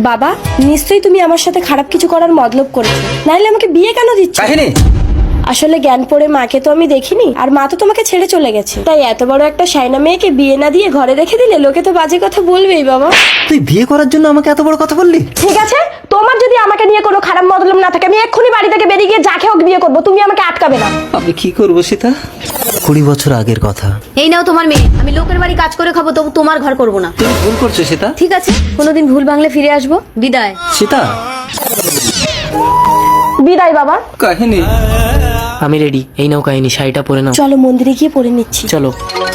বাবা, নিশ্চয়ই তুমি আমার সাথে খারাপ কিছু করার মতলব করেছো, নাইলে আমাকে বিয়ে কেন দিচ্ছ? কাহিনী আসলে জ্ঞান পড়ে মাকে তো আমি দেখিনি, আর মা তো তোমাকে ছেড়ে চলে গেছে, তাই এত বড় একটা শাইনা মেয়েকে বিয়ে না দিয়ে ঘরে রেখে দিলে লোকে তো বাজে কথা বলবেই বাবা। তুই বিয়ে করার জন্য আমাকে এত বড় কথা বললি? ঠিক আছে, তোমার যদি আমাকে নিয়ে কোনো খারাপ মতলব না থাকে, আমি এক্ষুনি বাড়ি থেকে বেরিয়ে গিয়ে যাকে হোক বিয়ে করবো, তুমি আমাকে আটকাবে না। আমি কি করবো সীতা? 20 বছর আগের কথা। এই নাও তোমার মেয়ে। আমি লোকের বাড়ি কাজ করে খাবো, তবু তোমার ঘর করবো না। তুমি ভুল করছো সীতা। ঠিক আছে, কোনোদিন ভুল ভাঙলে ফিরে আসবো। বিদায়। সীতা, বিদায় বাবা। কাহিনী আমি রেডি, এই নাও কাহিনী, শাড়িটা পরে নাও। চলো মন্দিরে গিয়ে পড়ে নিচ্ছি। চলো।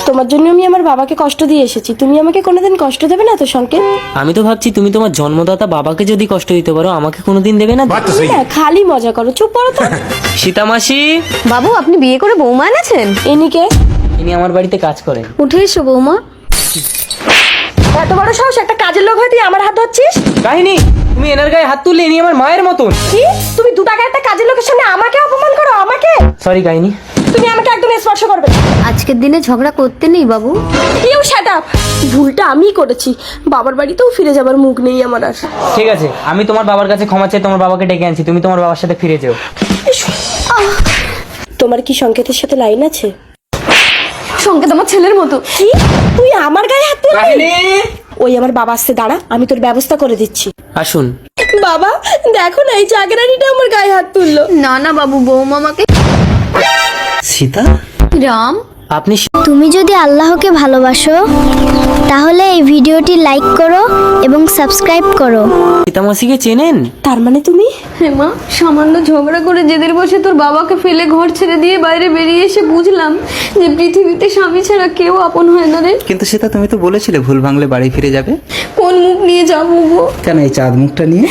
তোমার জন্য আমি আমার বাবাকে কষ্ট দিয়ে এসেছি, তুমি আমাকে কোনোদিন কষ্ট দেবে না তো সংকেত? আমি তো ভাবছি তুমি তোমার জন্মদাতা বাবাকে যদি কষ্ট দিতে পারো, আমাকে কোনোদিন দেবে না। তুমি না খালি মজা করো, চুপ করো তো। সীতা মাসি, বাবু, আপনি বিয়ে করে বৌমা এনেছেন? এনিকে ইনি আমার বাড়িতে কাজ করেন। উঠে এসো বৌমা। এত বড় সাহস, একটা কাজের লোক হয়ে তুই আমার হাত ধরছিস? কাহিনী, তুমি এনার গায়ে হাত তুললে ইনি আমার মায়ের মতন। কি? তুমি 2 টাকা একটা কাজের লোকের সামনে আমাকে অপমান করো? আমাকে? সরি কাহিনী। তুমি আমাকে একদম স্পর্শ করবে না। আজকের দিনে ঝগড়া করতে নেই বাবু। You shut up. ভুলটা আমিই করেছি, বাবার বাড়িতেও ফিরে যাবার মুখ নেই আমার আর। ঠিক আছে, আমি তোমার বাবার কাছে ক্ষমা চাই, তোমার বাবাকে ডেকে আনছি, তুমি তোমার বাবার সাথে ফিরে যাও। তোমার কি সংকেতের সাথে লাইন আছে? সংকেত আমার ছেলের মতো। কি? তুই আমার গায়ে হাত তুলবি? কাহিনী, ওই আমার বাবা আসছে, দাঁড়া, আমি তোর ব্যবস্থা করে দিচ্ছি। আসুন। বাবা দেখো না, এই চাকরানিটা আমার গায়ে হাত তুললো। না না বাবু, বৌমা আমাকে। সীতা, রাম, আপনি তুমি যদি আল্লাহকে ভালোবাসো তাহলে এই ভিডিওটি লাইক করো এবং সাবস্ক্রাইব করো। সীতা মাসিকে চেনেন? তার মানে তুমি? হ্যাঁ মা, সামান্য ঝগড়া করে জেদের বসে তোর বাবাকে ফেলে ঘর ছেড়ে দিয়ে বাইরে বেরিয়ে এসে বুঝলাম যে পৃথিবীতে স্বামী ছাড়া কেউ আপন হয় না রে। কিন্তু সীতা তুমি তো বলেছিলে ভুল ভাঙলে বাড়ি ফিরে যাবে। কোন মুখ নিয়ে যাবো গো? কেন এই চাঁদ মুখটা নিয়ে?